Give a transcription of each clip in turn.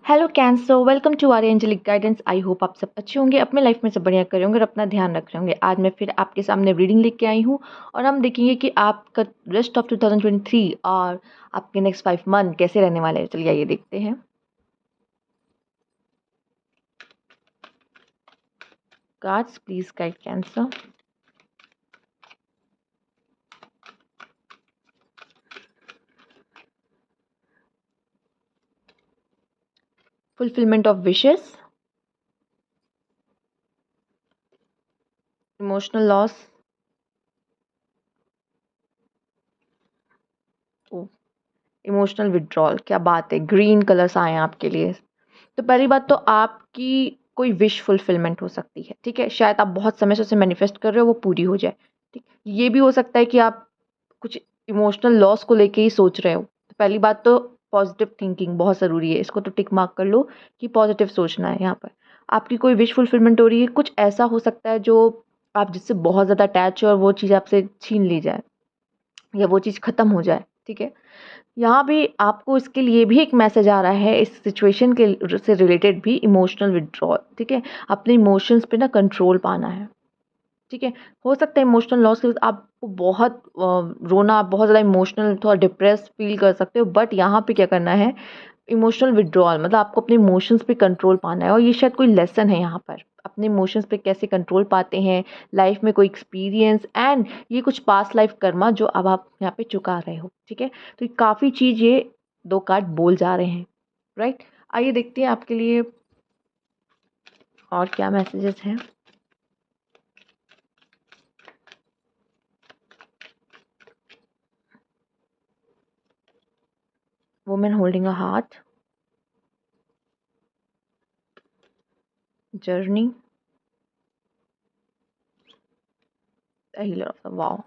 Hello cancer, welcome to our angelic guidance. I hope आप सब अच्छे होंगे, अपने लाइफ में सब बढ़िया कर रहे होंगे और अपना ध्यान रख रहे होंगे। आज मैं फिर आपके सामने रीडिंग लेके आई हूँ और हम देखेंगे कि आपका रेस्ट ऑफ 2023 और आपके नेक्स्ट 5 मंथ कैसे रहने वाले हैं। चलिए आइए देखते हैं। Cards please guide cancer. Fulfilment of wishes, emotional loss, emotional withdrawal. क्या बात है, ग्रीन कलर्स आए हैं आपके लिए। तो पहली बात तो आपकी कोई विश फुलफिलमेंट हो सकती है, ठीक है। शायद आप बहुत समय से उसे मैनिफेस्ट कर रहे हो, वो पूरी हो जाए। ठीक, ये भी हो सकता है कि आप कुछ इमोशनल लॉस को लेके ही सोच रहे हो। तो पहली बात तो पॉजिटिव थिंकिंग बहुत ज़रूरी है, इसको तो टिक मार्क कर लो कि पॉजिटिव सोचना है। यहाँ पर आपकी कोई विश फुलफिलमेंट हो रही है। कुछ ऐसा हो सकता है जो आप जिससे बहुत ज़्यादा अटैच हो और वो चीज़ आपसे छीन ली जाए या वो चीज़ ख़त्म हो जाए, ठीक है। यहाँ भी आपको इसके लिए भी एक मैसेज आ रहा है, इस सिचुएशन के से रिलेटेड भी, इमोशनल विड्रॉल, ठीक है। अपने इमोशंस पे ना कंट्रोल पाना है, ठीक है। हो सकता है इमोशनल लॉस के बाद आपको बहुत रोना, आप बहुत ज़्यादा इमोशनल, थोड़ा डिप्रेस फील कर सकते हो। बट यहाँ पे क्या करना है, इमोशनल विड्रॉल मतलब आपको अपने इमोशंस पे कंट्रोल पाना है। और ये शायद कोई लेसन है यहाँ पर, अपने इमोशंस पे कैसे कंट्रोल पाते हैं, लाइफ में कोई एक्सपीरियंस एंड ये कुछ पास्ट लाइफ कर्मा जो अब आप यहाँ पे चुका रहे हो, ठीक है। तो ये काफ़ी चीज़ ये दो कार्ड बोल जा रहे हैं, राइट। आइए देखते हैं आपके लिए और क्या मैसेजेस हैं। Women holding a heart, journey, healer of the wow.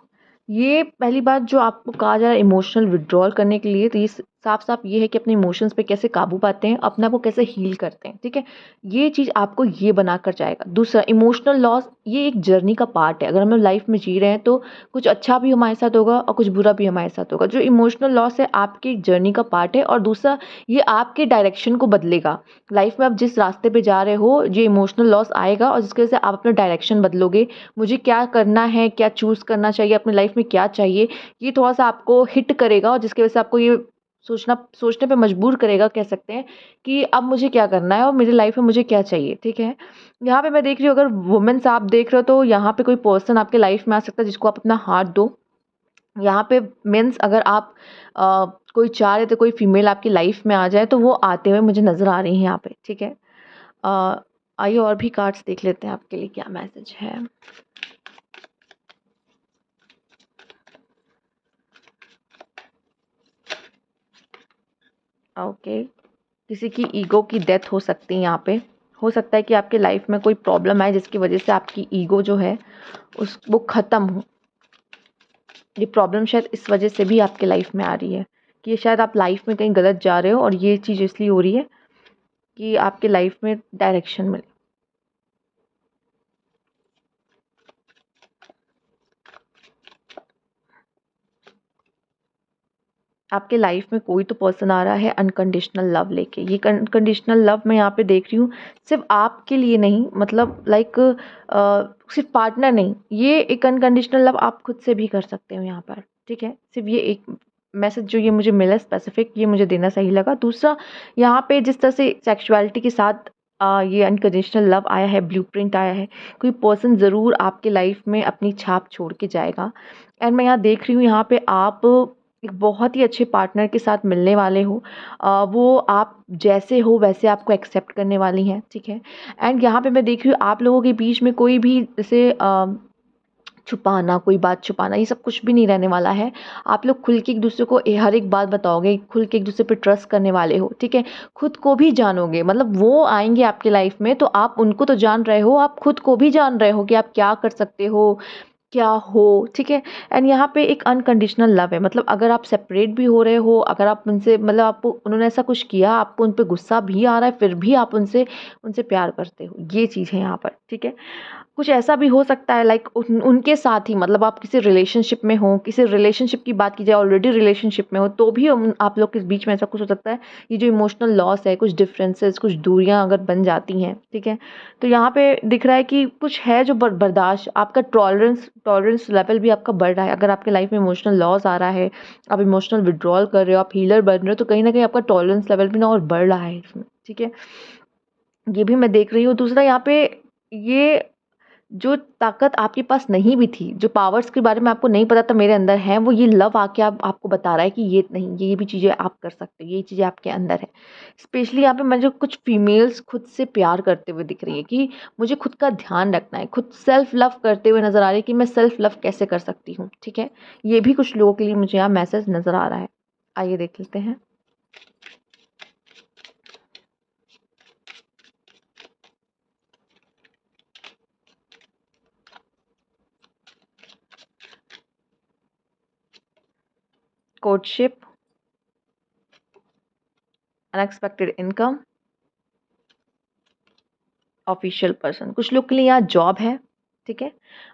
ये पहली बात जो आपको कहा जा रहा है इमोशनल विड्रॉल करने के लिए, तो ये साफ साफ ये है कि अपने इमोशंस पे कैसे काबू पाते हैं, अपने आप को कैसे हील करते हैं, ठीक है। ये चीज़ आपको ये बनाकर जाएगा। दूसरा, इमोशनल लॉस ये एक जर्नी का पार्ट है। अगर हम लाइफ में जी रहे हैं तो कुछ अच्छा भी हमारे साथ होगा और कुछ बुरा भी हमारे साथ होगा। जो इमोशनल लॉस है आपकी एक जर्नी का पार्ट है। और दूसरा, ये आपके डायरेक्शन को बदलेगा। लाइफ में आप जिस रास्ते पे जा रहे हो, ये इमोशनल लॉस आएगा और जिसकी वजह से आप अपना डायरेक्शन बदलोगे। मुझे क्या करना है, क्या चूज़ करना चाहिए, अपनी लाइफ में क्या चाहिए, ये थोड़ा-सा आपको हिट करेगा और जिसकी वजह से आपको ये सोचने पे मजबूर करेगा, कह सकते हैं, कि अब मुझे क्या करना है और मेरी लाइफ में मुझे क्या चाहिए, ठीक है। यहाँ पे मैं देख रही हूँ, अगर वुमेन्स आप देख रहे हो तो यहाँ पे कोई पर्सन आपके लाइफ में आ सकता है जिसको आप अपना हार्ट दो। यहाँ पे मीन्स अगर आप कोई चाह रहे थे कोई फीमेल आपकी लाइफ में आ जाए तो वो आते हुए मुझे नज़र आ रही हैं यहाँ पे, ठीक है। अ, आइए और भी कार्ड्स देख लेते हैं आपके लिए क्या मैसेज है। ओके, किसी की ईगो की डेथ हो सकती है यहाँ पे। हो सकता है कि आपके लाइफ में कोई प्रॉब्लम आए जिसकी वजह से आपकी ईगो जो है उस वो ख़त्म हो। ये प्रॉब्लम शायद इस वजह से भी आपके लाइफ में आ रही है कि ये शायद आप लाइफ में कहीं गलत जा रहे हो और ये चीज़ इसलिए हो रही है कि आपके लाइफ में डायरेक्शन मिले। आपके लाइफ में कोई तो पर्सन आ रहा है अनकंडीशनल लव लेके। ये अनकंडीशनल लव मैं यहाँ पे देख रही हूँ सिर्फ आपके लिए नहीं, मतलब लाइक सिर्फ पार्टनर नहीं, ये एक अनकंडीशनल लव आप खुद से भी कर सकते हो यहाँ पर, ठीक है। सिर्फ ये एक मैसेज जो ये मुझे मिला स्पेसिफिक, ये मुझे देना सही लगा। दूसरा, यहाँ पे जिस तरह से सेक्सुअलिटी के साथ ये अनकंडीशनल लव आया है, ब्लूप्रिंट आया है, कोई पर्सन ज़रूर आपके लाइफ में अपनी छाप छोड़ के जाएगा। एंड मैं यहाँ देख रही हूँ, यहाँ पे आप एक बहुत ही अच्छे पार्टनर के साथ मिलने वाले हो। वो आप जैसे हो वैसे आपको एक्सेप्ट करने वाली हैं, ठीक है। एंड यहाँ पे मैं देख रही हूँ आप लोगों के बीच में कोई भी जैसे छुपाना, कोई बात छुपाना, ये सब कुछ भी नहीं रहने वाला है। आप लोग खुल के एक दूसरे को हर एक बात बताओगे, खुल के एक दूसरे पे ट्रस्ट करने वाले हो, ठीक है। खुद को भी जानोगे, मतलब वो आएंगे आपके लाइफ में तो आप उनको तो जान रहे हो, आप खुद को भी जान रहे हो कि आप क्या कर सकते हो, क्या हो, ठीक है। एंड यहाँ पे एक अनकंडीशनल लव है, मतलब अगर आप सेपरेट भी हो रहे हो, अगर आप उनसे, मतलब आपको उन्होंने ऐसा कुछ किया, आपको उन पे गुस्सा भी आ रहा है, फिर भी आप उनसे उनसे प्यार करते हो, ये चीज़ है यहाँ पर, ठीक है। कुछ ऐसा भी हो सकता है लाइक उनके साथ ही, मतलब आप किसी रिलेशनशिप में हो, किसी रिलेशनशिप की बात की जाए, ऑलरेडी रिलेशनशिप में हो, तो भी आप लोग के बीच में ऐसा कुछ हो सकता है। ये जो इमोशनल लॉस है, कुछ डिफरेंसेस, कुछ दूरियां अगर बन जाती हैं, ठीक है, तो यहाँ पे दिख रहा है कि कुछ है जो बर्दाश्त, आपका टॉलरेंस लेवल भी आपका बढ़ रहा है। अगर आपके लाइफ में इमोशनल लॉस आ रहा है, आप इमोशनल विड्रॉल कर रहे हो, आप हीलर बन रहे हो, तो कहीं ना कहीं आपका टॉलरेंस लेवल भी ना और बढ़ रहा है इसमें, ठीक है। ये भी मैं देख रही हूँ। दूसरा यहाँ पे, ये जो ताकत आपके पास नहीं भी थी, जो पावर्स के बारे में आपको नहीं पता था मेरे अंदर है, वो ये लव आके आपको बता रहा है कि ये नहीं, ये भी चीज़ें आप कर सकते हो, ये चीज़ें आपके अंदर है। स्पेशली यहाँ पे मुझे कुछ फीमेल्स खुद से प्यार करते हुए दिख रही है कि मुझे खुद का ध्यान रखना है, खुद सेल्फ लव करते हुए नजर आ रही है कि मैं सेल्फ लव कैसे कर सकती हूँ, ठीक है। ये भी कुछ लोगों के लिए मुझे यहाँ मैसेज नजर आ रहा है। आइए देख लेते हैं। Courtship, unexpected income, official person. कुछ लोग के लिए यहाँ जॉब है, ठीक है,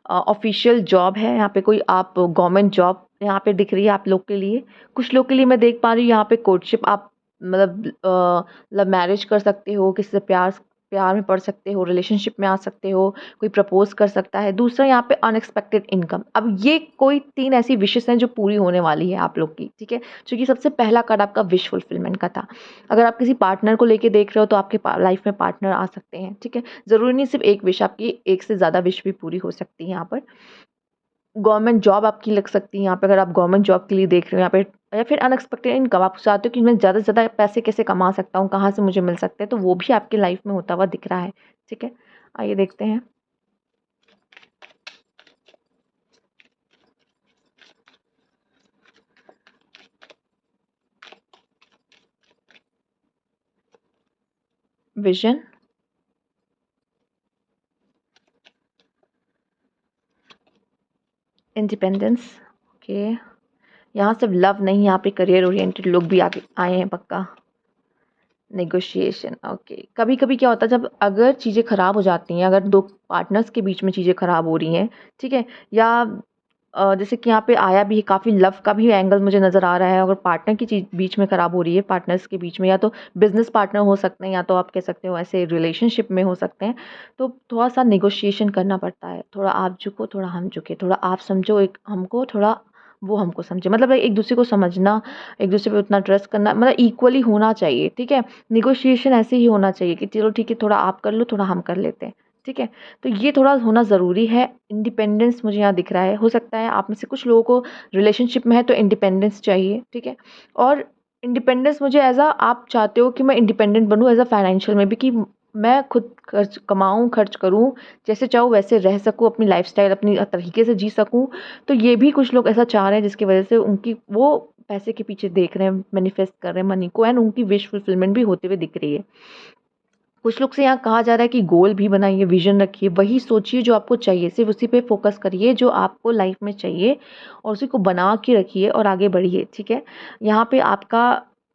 ऑफिशियल जॉब है। यहाँ पे कोई आप गवर्नमेंट जॉब यहाँ पे दिख रही है आप लोग के लिए। कुछ लोग के लिए मैं देख पा रही हूँ यहाँ पे कोर्टशिप, आप मतलब मतलब मैरिज कर सकते हो, किसी से प्यार प्यार में पड़ सकते हो, रिलेशनशिप में आ सकते हो, कोई प्रपोज कर सकता है। दूसरा यहाँ पे अनएक्सपेक्टेड इनकम। अब ये कोई 3 ऐसी विशेष हैं जो पूरी होने वाली है आप लोग की, ठीक है। क्योंकि सबसे पहला कार्ड आपका विश फुलफिलमेंट का था। अगर आप किसी पार्टनर को लेके देख रहे हो तो आपके लाइफ में पार्टनर आ सकते हैं, ठीक है। ज़रूरी नहीं सिर्फ एक विश, आपकी एक से ज़्यादा विश भी पूरी हो सकती है यहाँ पर। गवर्नमेंट जॉब आपकी लग सकती है यहाँ पे, अगर आप गवर्नमेंट जॉब के लिए देख रहे हो यहाँ पे। या फिर अनएक्सपेक्टेड इनकम, आप चाहते हो कि मैं ज़्यादा से ज़्यादा पैसे कैसे कमा सकता हूँ, कहाँ से मुझे मिल सकते हैं, तो वो भी आपकी लाइफ में होता हुआ दिख रहा है, ठीक है। आइए देखते हैं। Vision, independence, okay. यहाँ सिर्फ लव नहीं, यहाँ पे करियर ओरिएंटेड लोग भी आगे आए हैं पक्का। Negotiation, okay. कभी कभी क्या होता है, जब अगर चीज़ें ख़राब हो जाती हैं, अगर दो पार्टनर्स के बीच में चीज़ें ख़राब हो रही हैं, ठीक है, या जैसे कि यहाँ पे आया भी है, काफ़ी लव का भी एंगल मुझे नज़र आ रहा है। अगर पार्टनर की चीज़ बीच में ख़राब हो रही है, पार्टनर्स के बीच में, या तो बिजनेस पार्टनर हो सकते हैं, या तो आप कह सकते हो ऐसे रिलेशनशिप में हो सकते हैं, तो थोड़ा सा निगोशिएशन करना पड़ता है। थोड़ा आप झुको, थोड़ा हम झुके, थोड़ा आप समझो एक हमको, थोड़ा वो हमको समझे, मतलब एक दूसरे को समझना, एक दूसरे पे उतना ट्रस्ट करना, मतलब इक्वली होना चाहिए, ठीक है। निगोशिएशन ऐसे ही होना चाहिए कि चलो ठीक है, थोड़ा आप कर लो, थोड़ा हम कर लेते हैं, ठीक है। तो ये थोड़ा होना ज़रूरी है। इंडिपेंडेंस मुझे यहाँ दिख रहा है। हो सकता है आप में से कुछ लोगों को रिलेशनशिप में है तो इंडिपेंडेंस चाहिए, ठीक है। और इंडिपेंडेंस मुझे एज़ अ, आप चाहते हो कि मैं इंडिपेंडेंट बनूँ एज़ अ फाइनेंशियल में भी, कि मैं खुद खर्च कमाऊँ, खर्च करूँ, जैसे चाहूँ वैसे रह सकूँ, अपनी लाइफ़स्टाइल अपनी तरीके से जी सकूँ। तो ये भी कुछ लोग ऐसा चाह रहे हैं जिसकी वजह से उनकी वो पैसे के पीछे देख रहे हैं, मैनिफेस्ट कर रहे हैं मनी को, एंड उनकी विश फुलफिलमेंट भी होते हुए दिख रही है। कुछ लोग से यहाँ कहा जा रहा है कि गोल भी बनाइए, विजन रखिए, वही सोचिए जो आपको चाहिए, सिर्फ उसी पे फोकस करिए जो आपको लाइफ में चाहिए, और उसी को बना के रखिए और आगे बढ़िए, ठीक है। यहाँ पे आपका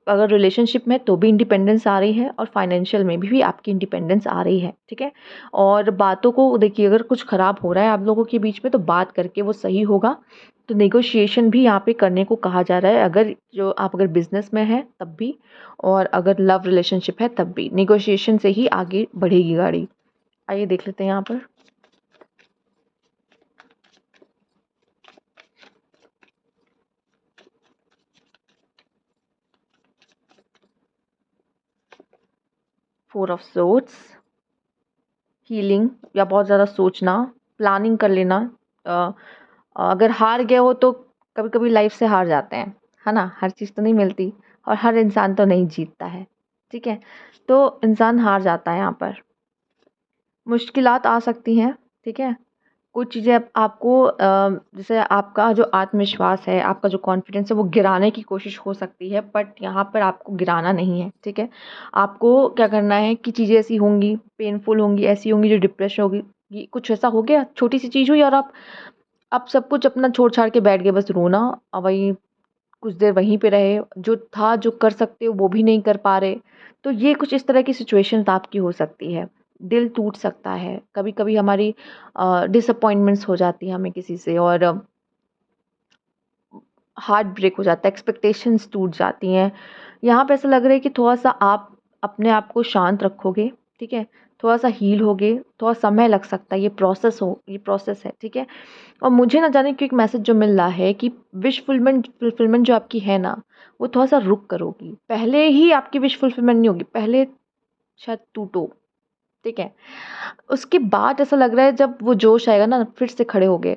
अगर रिलेशनशिप में तो भी इंडिपेंडेंस आ रही है, और फाइनेंशियल में भी आपकी इंडिपेंडेंस आ रही है, ठीक है। और बातों को देखिए, अगर कुछ ख़राब हो रहा है आप लोगों के बीच में तो बात करके वो सही होगा। तो नेगोशिएशन भी यहाँ पे करने को कहा जा रहा है, अगर जो आप अगर बिजनेस में हैं तब भी, और अगर लव रिलेशनशिप है तब भी नेगोशिएशन से ही आगे बढ़ेगी गाड़ी। आइए देख लेते हैं यहाँ पर। फोर ऑफ सोर्ड्स, हीलिंग, या बहुत ज़्यादा सोचना, प्लानिंग कर लेना। अ, अगर हार गए हो तो कभी कभी लाइफ से हार जाते हैं, है ना, हर चीज़ तो नहीं मिलती, और हर इंसान तो नहीं जीतता है, ठीक है। तो इंसान हार जाता है यहाँ पर। मुश्किलात आ सकती हैं, ठीक है। कुछ चीज़ें आपको जैसे आपका जो आत्मविश्वास है, आपका जो कॉन्फिडेंस है, वो गिराने की कोशिश हो सकती है, बट यहाँ पर आपको गिराना नहीं है, ठीक है। आपको क्या करना है कि चीज़ें ऐसी होंगी, पेनफुल होंगी, ऐसी होंगी जो डिप्रेशन होगी, ये कुछ ऐसा हो गया, छोटी सी चीज़ हुई और आप सब कुछ अपना छोड़ छाड़ के बैठ गए, बस रोना, और वही कुछ देर वहीं पे रहे, जो था जो कर सकते हो वो भी नहीं कर पा रहे। तो ये कुछ इस तरह की सिचुएशंस आपकी हो सकती है। दिल टूट सकता है, कभी-कभी हमारी डिसअपॉइंटमेंट्स हो जाती हैं हमें किसी से, और हार्ट ब्रेक हो जाता है, एक्सपेक्टेशंस टूट जाती हैं। यहाँ पे ऐसा लग रहा है कि थोड़ा-सा आप अपने आप को शांत रखोगे, ठीक है? थोड़ा-सा हील होगे, थोड़ा समय लग सकता है, ये प्रोसेस है, ठीक है? और मुझे ना जाने क्यों एक मैसेज जो मिल रहा है कि विश फुलफिलमेंट जो आपकी है ना, वो थोड़ा-सा रुक कर होगी। पहले ही आपकी विश फुलफिलमेंट नहीं होगी, पहले शायद टूटो, ठीक है? उसके बाद ऐसा लग रहा है जब वो जोश आएगा ना, फिर से खड़े होगे।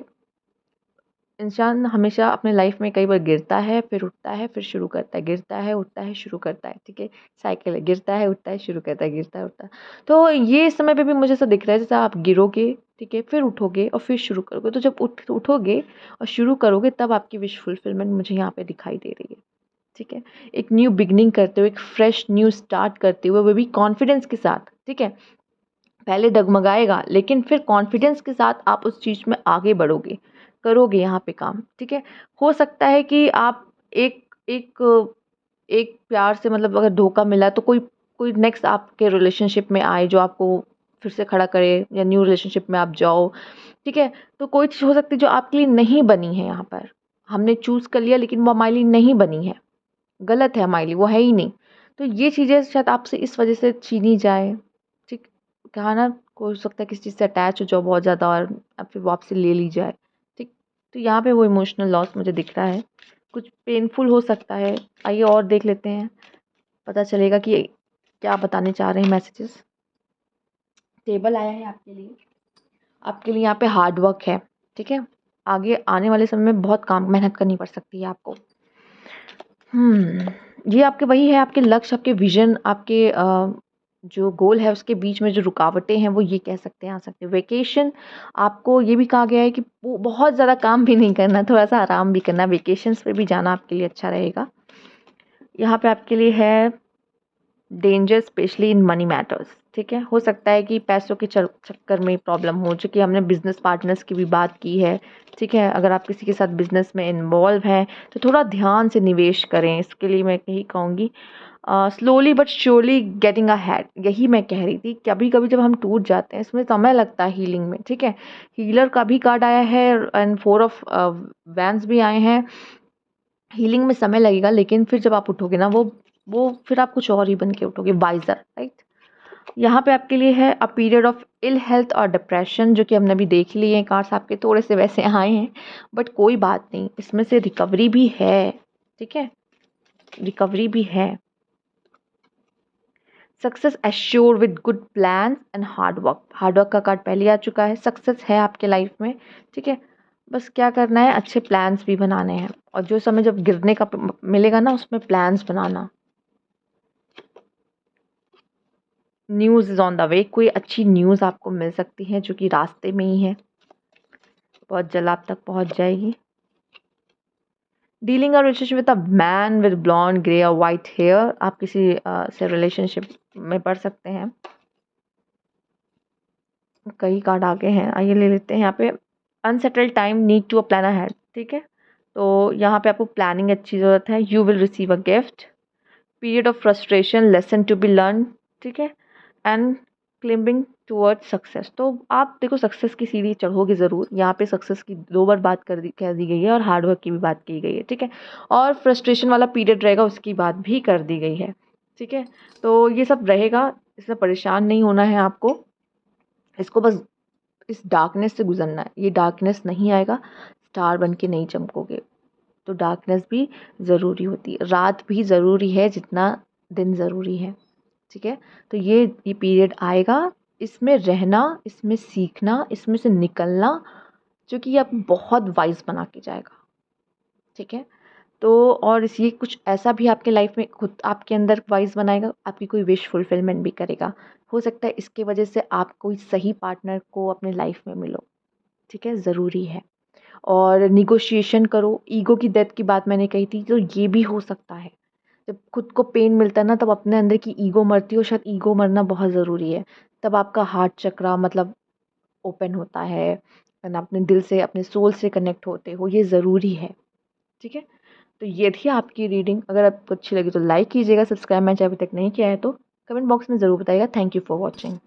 इंसान हमेशा अपने लाइफ में कई बार गिरता है, फिर उठता है, फिर शुरू करता है, गिरता है, उठता है, शुरू करता है, ठीक है? साइकिल है, गिरता है, उठता है, शुरू करता है, गिरता है, उठता है। तो ये इस समय पे भी मुझे ऐसा दिख रहा है जैसे आप गिरोगे, ठीक है? फिर उठोगे और फिर शुरू करोगे। तो जब उठोगे और शुरू करोगे तब आपकी विश फुलफिलमेंट मुझे यहाँ पे दिखाई दे रही है, ठीक है? एक न्यू बिगिनिंग करते हुए, एक फ्रेश न्यू स्टार्ट करते हुए, वो भी कॉन्फिडेंस के साथ, ठीक है? पहले डगमगाएगा, लेकिन फिर कॉन्फिडेंस के साथ आप उस चीज़ में आगे बढ़ोगे, करोगे यहाँ पे काम, ठीक है? हो सकता है कि आप एक एक एक प्यार से, मतलब अगर धोखा मिला तो कोई कोई नेक्स्ट आपके रिलेशनशिप में आए जो आपको फिर से खड़ा करे, या न्यू रिलेशनशिप में आप जाओ, ठीक है? तो कोई चीज़ हो सकती है जो आपके लिए नहीं बनी है यहाँ पर। हमने चूज़ कर लिया लेकिन वो हमारे लिए नहीं बनी है, गलत है हमारे लिए, वो है ही नहीं। तो ये चीज़ें शायद आपसे इस वज़ह से छीनी जाए, ठीक? कहा ना, हो सकता है किसी चीज़ से अटैच हो जाओ बहुत ज़्यादा और फिर वो आपसे ले ली जाए, ठीक? तो यहाँ पे वो इमोशनल लॉस मुझे दिख रहा है। कुछ पेनफुल हो सकता है। आइए और देख लेते हैं, पता चलेगा कि क्या बताने चाह रहे हैं मैसेजेस। टेबल आया है आपके लिए यहाँ पे हार्ड वर्क है, ठीक है? आगे आने वाले समय में बहुत काम मेहनत करनी पड़ सकती है आपको। ये आपके वही है, आपके लक्ष्य, आपके विज़न, आपके जो गोल है उसके बीच में जो रुकावटें हैं वो ये कह सकते हैं आ सकते हैं। वेकेशन, आपको ये भी कहा गया है कि वो बहुत ज़्यादा काम भी नहीं करना, थोड़ा-सा आराम भी करना, वेकेशंस पे भी जाना आपके लिए अच्छा रहेगा। यहाँ पे आपके लिए है danger specially in money matters, ठीक है? हो सकता है कि पैसों के चक्कर में प्रॉब्लम हो, चूँकि हमने बिज़नेस पार्टनर्स की भी बात की है, ठीक है? अगर आप किसी के साथ बिज़नेस में इन्वॉल्व हैं, तो थोड़ा ध्यान से निवेश करें। इसके लिए मैं यही कहूँगी, slowly but surely getting ahead, यही मैं कह रही थी। कभी-कभी जब हम टूट जाते हैं, इसमें समय लगता है हीलिंग में, ठीक है? हीलर का भी कार्ड आया है एंड 4 ऑफ वैंड्स भी आए हैं। हीलिंग में समय लगेगा, लेकिन फिर जब आप उठोगे ना, वो फिर आप कुछ और ही बन के उठोगे, वाइज़र, राइट? यहाँ पे आपके लिए है a period of ill health और डिप्रेशन, जो कि हमने अभी देख लिए हैं कार्ड्स आपके थोड़े से वैसे आए हैं, बट कोई बात नहीं, इसमें से रिकवरी भी है, ठीक है? रिकवरी भी है। Success assure with good plans and hard work का कार्ड पहले आ चुका है, सक्सेस है आपके लाइफ में, ठीक है? बस क्या करना है, अच्छे प्लान्स भी बनाने हैं, और जो समय जब गिरने का मिलेगा ना, उसमें plans banana. News is on the way, कोई अच्छी न्यूज़ आपको मिल सकती है जो कि रास्ते में ही है, बहुत जल्द आप तक पहुंच जाएगी। Dealing a relationship with a man with blond grey और वाइट हेयर, आप किसी से रिलेशनशिप में पढ़ सकते हैं। कई कार्ड आगे हैं, आइए ले लेते हैं। यहाँ पे unsettled time need to a plan ahead, ठीक है? तो यहाँ पे आपको प्लानिंग अच्छी ज़रूरत है। You will receive a gift, period of frustration, lesson to be learn, ठीक है? And climbing towards success. तो आप देखो, सक्सेस की सीढ़ी चढ़ोगे ज़रूर। यहाँ पे सक्सेस की 2 बार बात कह दी गई है, और हार्ड वर्क की भी बात की गई है, ठीक है? और फ्रस्ट्रेशन वाला पीरियड रहेगा, उसकी बात भी कर दी गई है, ठीक है? तो ये सब रहेगा, इसमें परेशान नहीं होना है आपको। इसको बस इस डार्कनेस से गुज़रना है। ये डार्कनेस नहीं आएगा, स्टार बन के नहीं चमकोगे। तो डार्कनेस भी ज़रूरी होती है, रात भी ज़रूरी है जितना दिन ज़रूरी है, ठीक है? तो ये पीरियड आएगा, इसमें रहना, इसमें सीखना, इसमें से निकलना, जो कि ये आपको बहुत वाइज़ बना के जाएगा, ठीक है? तो और इस ये कुछ ऐसा भी आपके लाइफ में खुद आपके अंदर वाइज़ बनाएगा, आपकी कोई विश फुलफिलमेंट भी करेगा। हो सकता है इसकी वजह से आप कोई सही पार्टनर को अपने लाइफ में मिलो, ठीक है? ज़रूरी है। और नेगोशिएशन करो, ईगो की डेथ की बात मैंने कही थी, तो ये भी हो सकता है। जब खुद को पेन मिलता है ना, तब अपने अंदर की ईगो मरती है, और शायद ईगो मरना बहुत ज़रूरी है। तब आपका हार्ट चक्रा मतलब ओपन होता है, एंड अपने दिल से, अपने सोल से कनेक्ट होते हो, ये ज़रूरी है, ठीक है? तो ये थी आपकी रीडिंग। अगर आपको अच्छी लगी तो लाइक कीजिएगा, सब्सक्राइब मैंने अभी तक नहीं किया है तो कमेंट बॉक्स में ज़रूर बताइएगा। Thank you for watching.